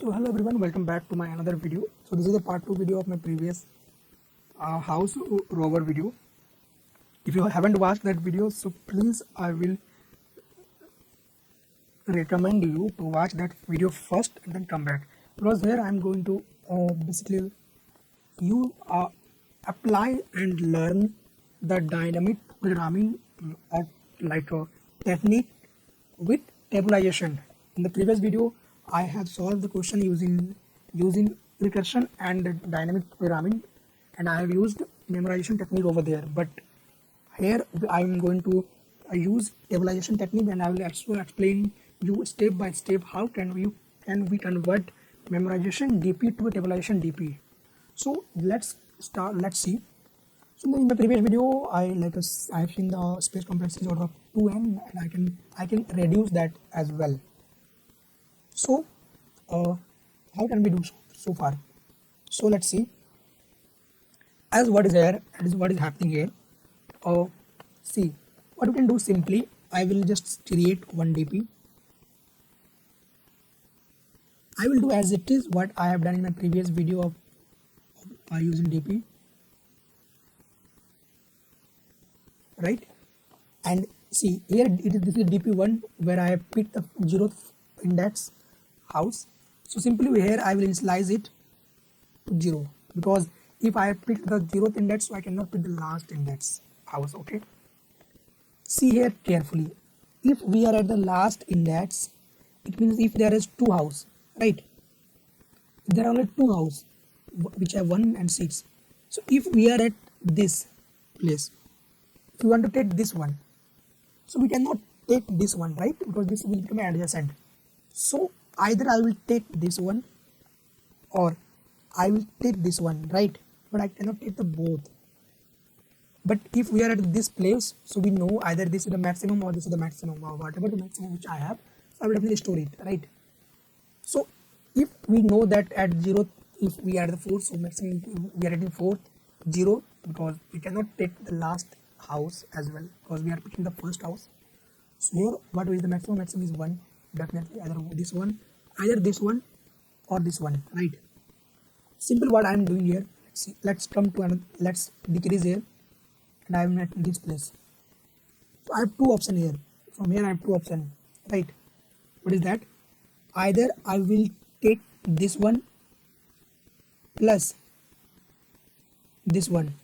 So hello everyone, welcome back to my another video. So this is the part 2 video of my previous house robber video. If you haven't watched that video, so please I will recommend you to watch that video first and then come back, because here I am going to basically you apply and learn the dynamic programming like a technique with tabulation. In the previous video, I have solved the question using recursion and dynamic programming, and I have used memorization technique over there. But here I am going to use tabulation technique, and I will also explain you step by step how can we convert memorization DP to a tabulation DP. So let's start. Let's see. So in the previous video, I have seen the space complexity order of 2n, and I can reduce that as well. So how can we do so far? So let's see. As what is here, that is what is happening here. See what we can do simply. I will just create one DP. I will do as it is what I have done in my previous video of using DP, right? And see here this is DP1 where I have picked the 0th index house. So simply here I will initialize it to 0, because if I have picked the 0th index, so I cannot pick the last index house. Okay, see here carefully. If we are at the last index, it means if there is 2 house, right? There are only 2 house which have 1 and 6. So if we are at this place, if we want to take this one, so we cannot take this one, right? Because this will become adjacent. So either I will take this one or I will take this one, right? But I cannot take the both. But if we are at this place, so we know either this is the maximum or this is the maximum, or whatever the maximum which I have, so I will definitely store it, right? So if we know that at 0, if we are at the 4th, so maximum we are at the 4th 0, because we cannot take the last house as well, because we are picking the first house. So here what is the maximum? Maximum is 1, definitely either this one or this one, right? Simple what I am doing here. Let's come to another. Let's decrease here, and I am at this place. So I have 2 options here. From here I have 2 options, right? What is that? Either I will take this one plus this one.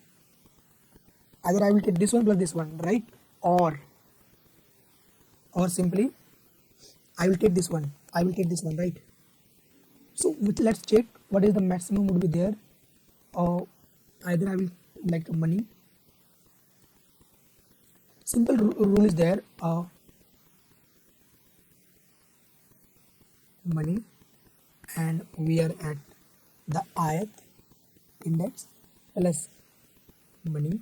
Either I will take this one plus this one, right? Or simply I will take this one. I will take this one, right? So let's check what is the maximum would be there. Either I will like money. Simple rule is there. Money, and we are at the ith index plus money.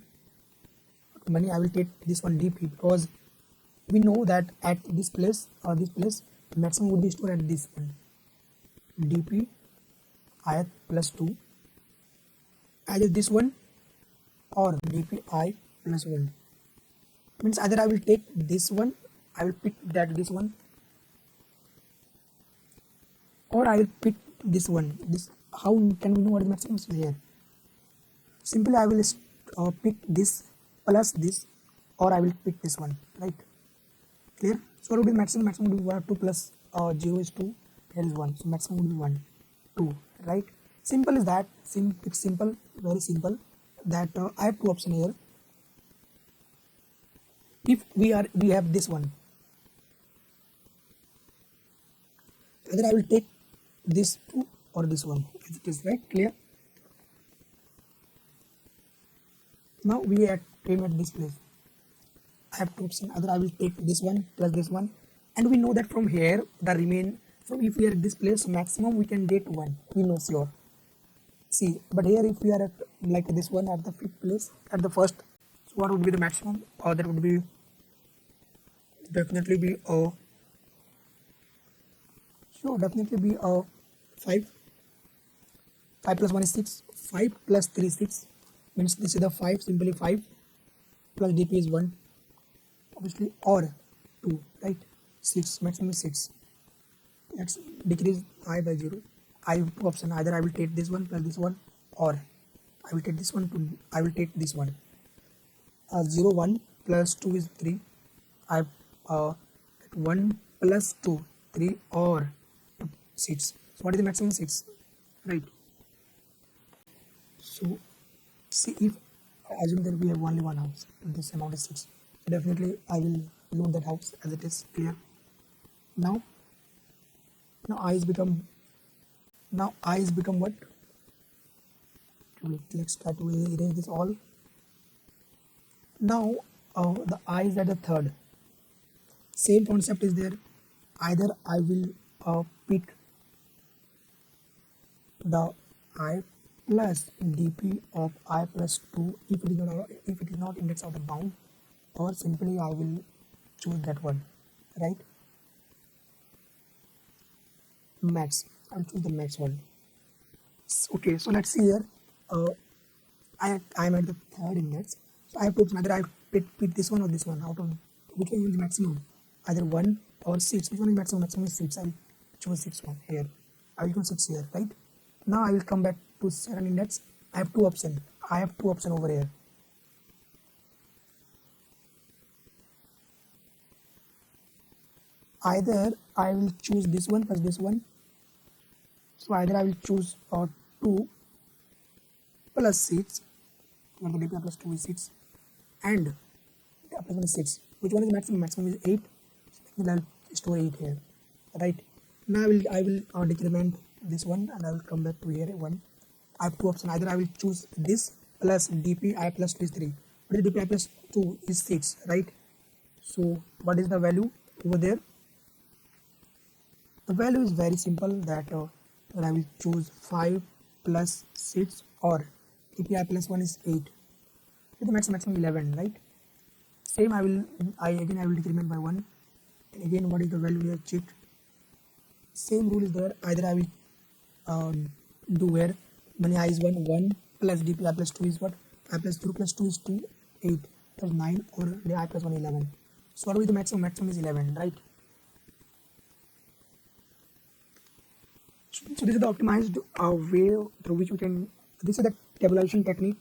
I will take this one DP, because we know that at this place or this place maximum would be stored at this one. DP ith plus 2, either this one or DP I plus 1. Means either I will take this one, I will pick that this one, or I will pick this one. This, how can we know what the maximum is here? Simply I will pick this plus this, or I will pick this one, right? Clear? So what will be the maximum? Maximum will be 1, 2 plus 0 is 2, here is 1, so maximum will be 1, 2, right? Simple is that. It's simple, very simple. That I have 2 options here. If we have this one, either I will take this 2 or this one, as it is, right? Clear? Now we came at this place. I have 2 options. Either I will take this one plus this one, and we know that from here the remain. So if we are at this place, maximum we can get 1. We know sure. See, but here if we are at like this one at the 5th place, at the first, so what would be the maximum? Or that would be definitely be definitely be 5. 5 plus 1 is 6. 5 plus 3 is 6. Means this is the 5. Simply 5 plus DP is 1. Obviously, or 2, right? 6. Maximum is 6. Let's decrease I by 0. I have two options. Either I will take this one plus this one, or I will take this one to I will take this one. 0 1 plus 2 is 3. I 1 plus 2 3 or 6. So what is the maximum? 6, right? So see, if assume that we have only one house, this amount is 6. So definitely I will load that house as it is clear. Now I is become what? Let's try to erase this all. Now the I is at the third. Same concept is there. Either I will pick the I plus dp of I plus 2 if it is not index of the bound, or simply I will choose that one, right? Max. I'll choose the max one. Okay, so let's see here. I am at the third index, so I have to option either I pick this one or this one. Out of which one is the maximum? Either 1 or 6. Which one is maximum? Maximum is 6. I'll choose 6 one here. I will choose 6 here, right? Now I will come back to second index. I have two options. Over here. Either I will choose this one plus this one. So either I will choose 2 plus 6. Well, the dp plus 2 is 6, and the plus 1 is 6. Which one is maximum? Maximum is 8. So I will store 8 here, right? Now I will decrement this one, and I will come back to here 1. I have two options. Either I will choose this plus dp I plus 2 is 3. What is dp I plus 2 is 6, right? So what is the value over there? The value is very simple, that I will choose 5 plus 6, or dp I plus 1 is 8. So the maximum 11, right? Same I will decrement by 1. And again, what is the value we have checked? Same rule is there. Either I will do where when I is 1 plus dp I plus 2 is what? I plus 0 plus 2 is 2, 8. That's 9, or the I plus 1 11. So what will be the maximum? Maximum is 11, right? So this is the optimized way through which we can. This is the tabulation technique.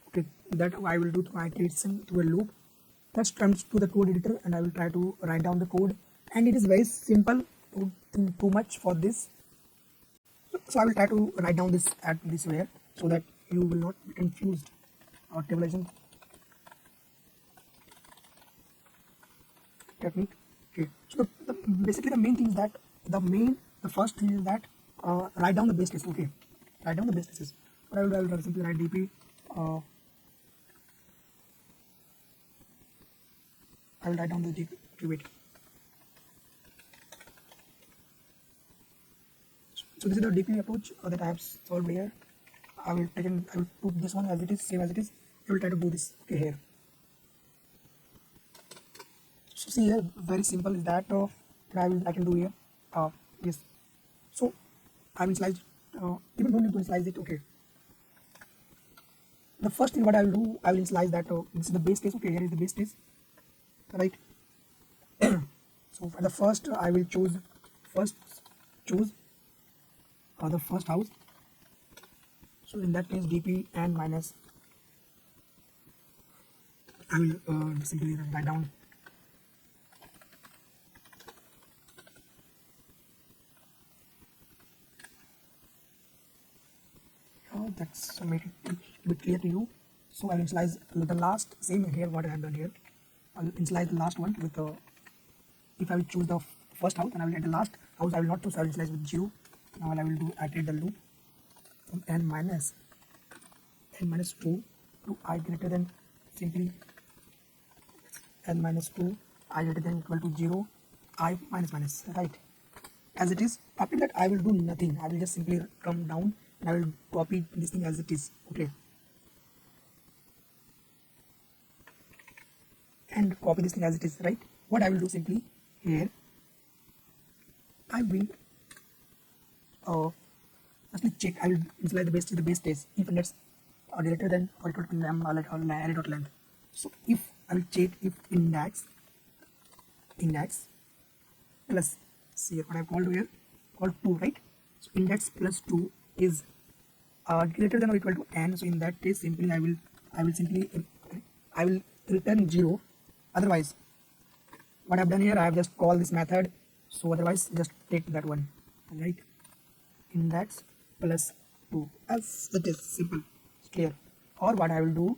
Okay, that I will do through iteration through a loop. Let's come to the code editor, and I will try to write down the code. And it is very simple. Don't think too much for this. So I will try to write down this at this way, so that you will not be confused. Tabulation technique. Okay. So basically the main thing is that the first thing is that write down the base case. Okay. Write down the base cases. What I will simply write dp. I will write down the dp. Okay, wait. So this is the dp approach that I have solved here. I will put this one as it is, same as it is. I will try to do this. Okay, here. So see here, very simple is that I can do here. Yes. So I will slice. Even don't need to slice it. Okay. The first thing what I will do, I will slice that. This is the base case. Okay, here is the base case. Right. So for the first, I will choose the first house. So in that case, dp and minus. I will simply write down. That's make it a bit clear to you. So I will initialize the last, same here what I have done here. I will initialize the last one with if I will choose the first house, and I will get the last house I will not choose, so I will initialize with 0. Now I will do iterate the loop from n minus 2 to I greater than, simply n minus 2 I greater than equal to 0 I minus, right, as it is. After that I will do nothing. I will just simply come down and I will copy this thing as it is. Okay, and copy this thing as it is, right. What I will do simply here, I will firstly check. I will initialize the base case if index are greater than or equal to array dot length. So if I will check if index plus, see what I have called here, called 2, right. So index plus 2 is greater than or equal to n. So in that case, simply I will return 0. Otherwise, what I've done here, I have just called this method. So otherwise, just take that one, right? Index plus 2, as it is, simple, it's clear. Or what I will do,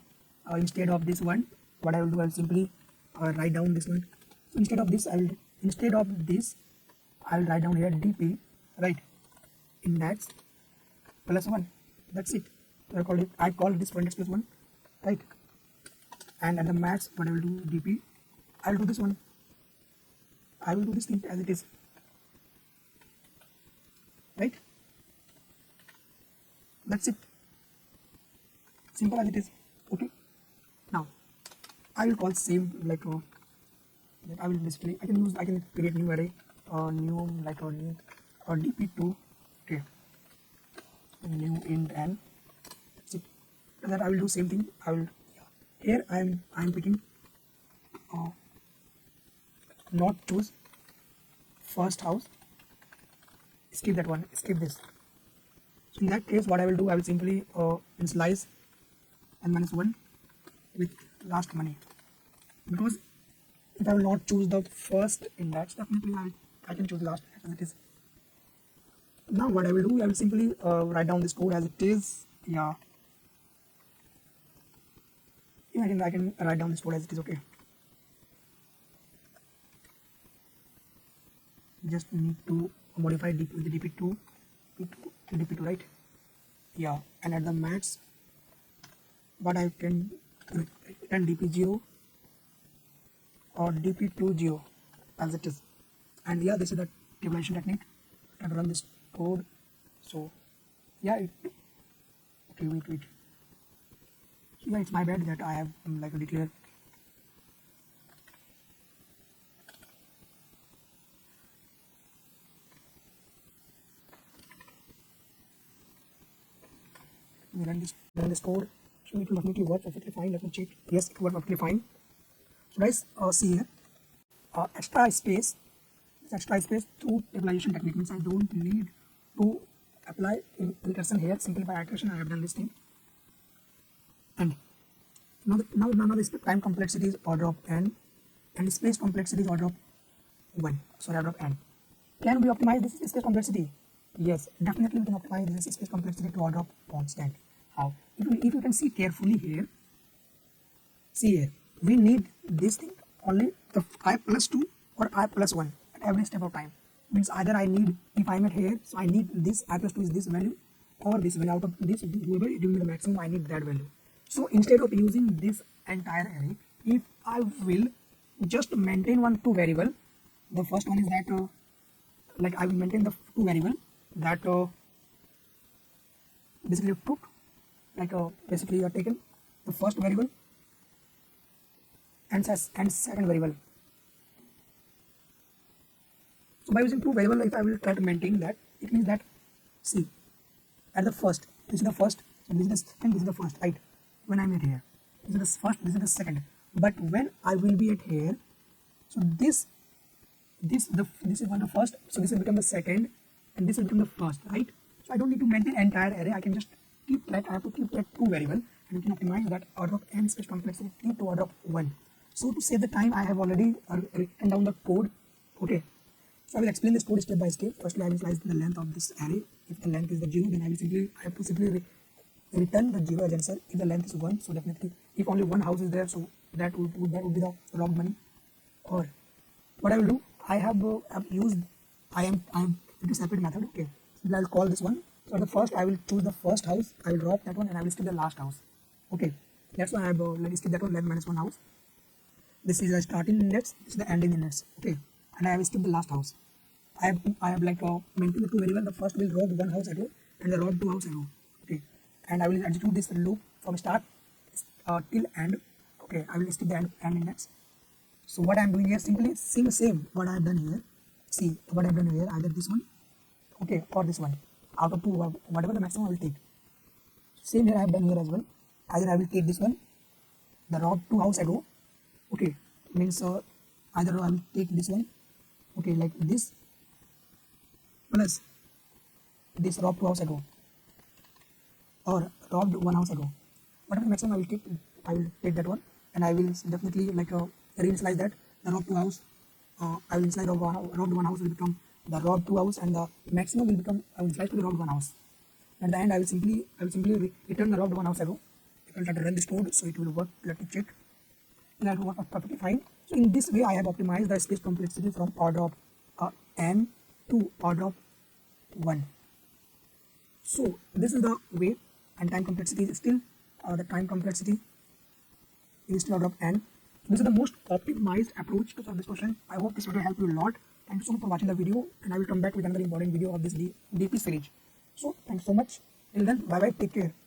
instead of this one, what I will do, I will simply write down this one. So instead of this, I will write down here dp, right? Index plus 1. That's it. I call this index plus 1, right? And at the max, what I will do, dp, I will do this one. I will do this thing as it is, right? That's it. Simple as it is. Okay. Now I will call same like I will basically I can create new array new like a new dp2. Okay. New int n. That's it. And that I will do same thing. I will here I am picking not choose first house, skip that one, skip this. So in that case, what I will do, I will simply initialize n minus 1 with last money, because if I will not choose the first index, definitely I can choose the last as it is. Now what I will do, I will simply write down this code as it is. Yeah, I can write down this code as it is. Okay. Just need to modify dp with the dp2 to dp2, right? Yeah, and at the max, what I can return dp0 or dp20 as it is. And yeah, this is the tabulation technique. I run this code. So yeah, okay, wait. So yeah, it's my bad that I have like a declare. Run this code. So it will definitely work perfectly fine. Let me check. Yes, it worked perfectly fine. So guys, see here, extra space through tabulation technique means I don't need to apply recursion here. Simply by iteration, I have done this thing. And now the time complexity is order of n, and space complexity is order of 1. Sorry, order of n. Can we optimize this space complexity? Yes, definitely we can optimize this space complexity to order of constant. How? If you can see carefully here, see here, we need this thing only the I plus 2 or I plus 1 at every step of time. Means either I need, if I'm at here, so I need this I plus 2 is this value, or this value. Out of this, whoever it will be the maximum, I need that value. So instead of using this entire array, if I will just maintain two variable, the first one is that like I will maintain the two variable that basically took like basically you are taken the first variable and second variable. So by using two variable, if I will try to maintain that, it means that see at the first, this is the first, so this is the second, this is the first, right? When I'm at here, this is the first, this is the second. But when I will be at here, so this is one the first, so this will become the second, and this will become the first, right? So I don't need to maintain entire array. I can just keep that. I have to keep that two variable, and we can optimize that order of n space complexity to order of 1. So to save the time, I have already written down the code. Okay, so I will explain this code step by step. Firstly, I will slice the length of this array. If the length is the 0, then I have to simply return the 0 as answer. If the length is 1, so definitely if only one house is there, so that would be the robbed money. Or what I will do, I am it is separate method. Okay, so I will call this one. So the first, I will choose the first house, I will drop that one, and I will skip the last house. Okay, that's why I have let me skip that one, length minus 1 house. This is the starting index, this is the ending index. Okay, and I will skip the last house. I have like maintained the two variable. The first will rob one house arrow and the rob two house arrow. Okay, and I will execute this loop from start till end. Okay, I will skip the end index. So what I am doing here, simply same what I have done here. See what I have done here, either this one, okay, or this one. Out of two, whatever the maximum I will take. Same here I have done here as well. Either I will take this one, the rob two house arrow. Okay, means either I will take this one. Okay, like this, plus this robbed 2 hours ago or robbed 1 hour ago. Whatever maximum I will take that one, and I will definitely like reinitialize that. The robbed 2 hours, I will initialize robbed 1 house will become the robbed 2 hours, and the maximum will become I will initialize to the robbed 1 house. At the end, I will simply return the robbed 1 hour ago. I will try to run this code so it will work. Let me check. That will work perfectly fine. So in this way, I have optimized the space complexity from order of n to order of 1. So this is the way, and time complexity is still the time complexity is still order of n. This is the most optimized approach to solve this question. I hope this video helped you a lot. Thank you so much for watching the video, and I will come back with another important video of this DP series. So thanks so much. Till then, bye bye. Take care.